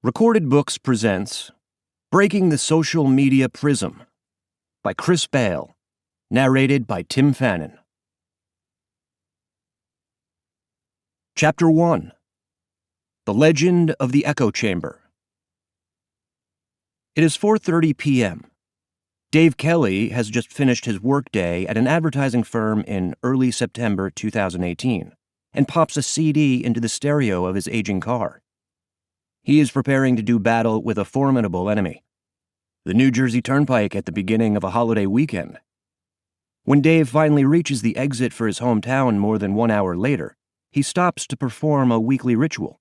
Recorded Books presents Breaking the Social Media Prism by Chris Bale, narrated by Tim Fannin. Chapter 1: The Legend of the Echo Chamber. It is 4:30 p.m. Dave Kelly has just finished his workday at an advertising firm in early September 2018 and pops a CD into the stereo of his aging car. He is preparing to do battle with a formidable enemy, the New Jersey Turnpike at the beginning of a holiday weekend. When Dave finally reaches the exit for his hometown more than 1 hour later, he stops to perform a weekly ritual.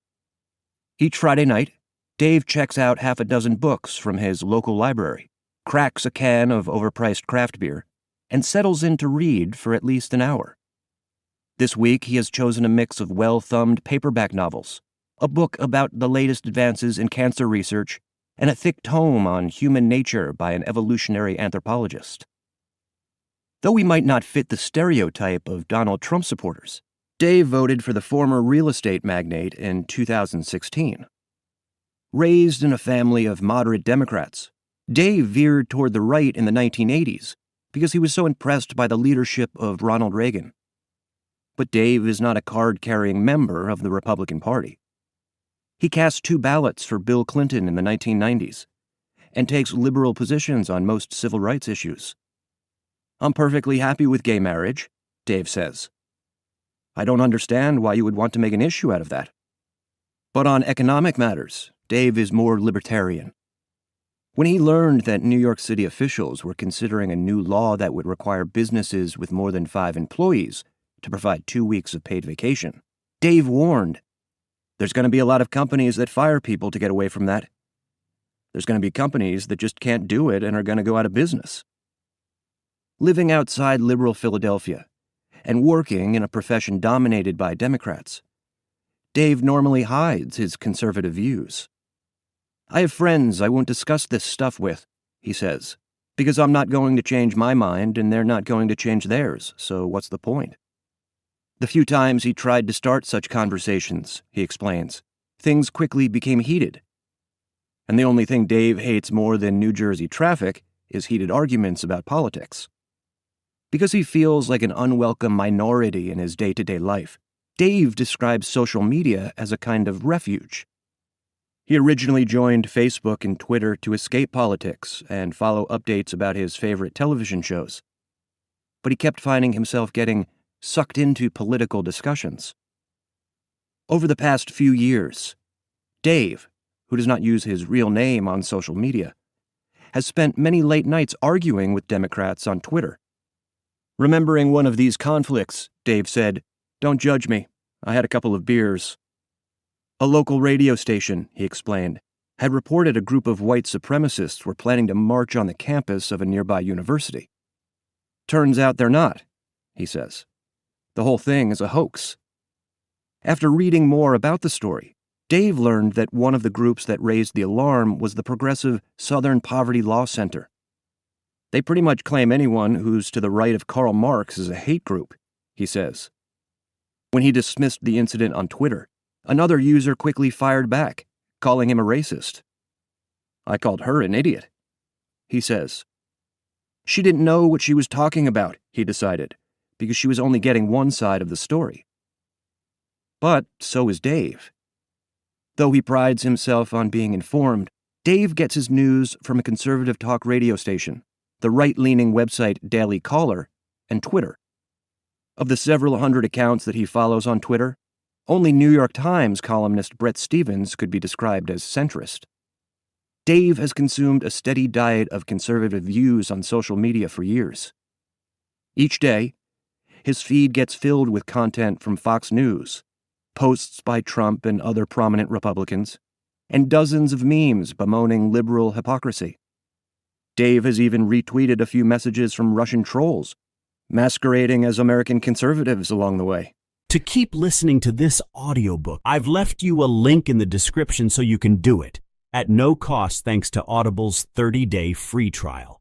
Each Friday night, Dave checks out half a dozen books from his local library, cracks a can of overpriced craft beer, and settles in to read for at least an hour. This week, he has chosen a mix of well-thumbed paperback novels, a book about the latest advances in cancer research, and a thick tome on human nature by an evolutionary anthropologist. Though he might not fit the stereotype of Donald Trump supporters, Dave voted for the former real estate magnate in 2016. Raised in a family of moderate Democrats, Dave veered toward the right in the 1980s because he was so impressed by the leadership of Ronald Reagan. But Dave is not a card-carrying member of the Republican Party. He cast 2 ballots for Bill Clinton in the 1990s and takes liberal positions on most civil rights issues. "I'm perfectly happy with gay marriage," Dave says. "I don't understand why you would want to make an issue out of that." But on economic matters, Dave is more libertarian. When he learned that New York City officials were considering a new law that would require businesses with more than 5 employees to provide 2 weeks of paid vacation, Dave warned, "There's going to be a lot of companies that fire people to get away from that. There's going to be companies that just can't do it and are going to go out of business." Living outside liberal Philadelphia and working in a profession dominated by Democrats, Dave normally hides his conservative views. "I have friends I won't discuss this stuff with," he says, "because I'm not going to change my mind and they're not going to change theirs, so what's the point?" The few times he tried to start such conversations, he explains, things quickly became heated. And the only thing Dave hates more than New Jersey traffic is heated arguments about politics. Because he feels like an unwelcome minority in his day-to-day life, Dave describes social media as a kind of refuge. He originally joined Facebook and Twitter to escape politics and follow updates about his favorite television shows. But he kept finding himself getting sucked into political discussions. Over the past few years, Dave, who does not use his real name on social media, has spent many late nights arguing with Democrats on Twitter. Remembering one of these conflicts, Dave said, "Don't judge me. I had a couple of beers." A local radio station, he explained, had reported a group of white supremacists were planning to march on the campus of a nearby university. "Turns out they're not," he says. "The whole thing is a hoax." After reading more about the story, Dave learned that one of the groups that raised the alarm was the progressive Southern Poverty Law Center. "They pretty much claim anyone who's to the right of Karl Marx is a hate group," he says. When he dismissed the incident on Twitter, another user quickly fired back, calling him a racist. "I called her an idiot," he says. She didn't know what she was talking about, he decided, because she was only getting one side of the story. But so is Dave. Though he prides himself on being informed, Dave gets his news from a conservative talk radio station, the right-leaning website Daily Caller, and Twitter. Of the several hundred accounts that he follows on Twitter, only New York Times columnist Bret Stephens could be described as centrist. Dave has consumed a steady diet of conservative views on social media for years. Each day, his feed gets filled with content from Fox News, posts by Trump and other prominent Republicans, and dozens of memes bemoaning liberal hypocrisy. Dave has even retweeted a few messages from Russian trolls, masquerading as American conservatives along the way. To keep listening to this audiobook, I've left you a link in the description so you can do it, at no cost thanks to Audible's 30-day free trial.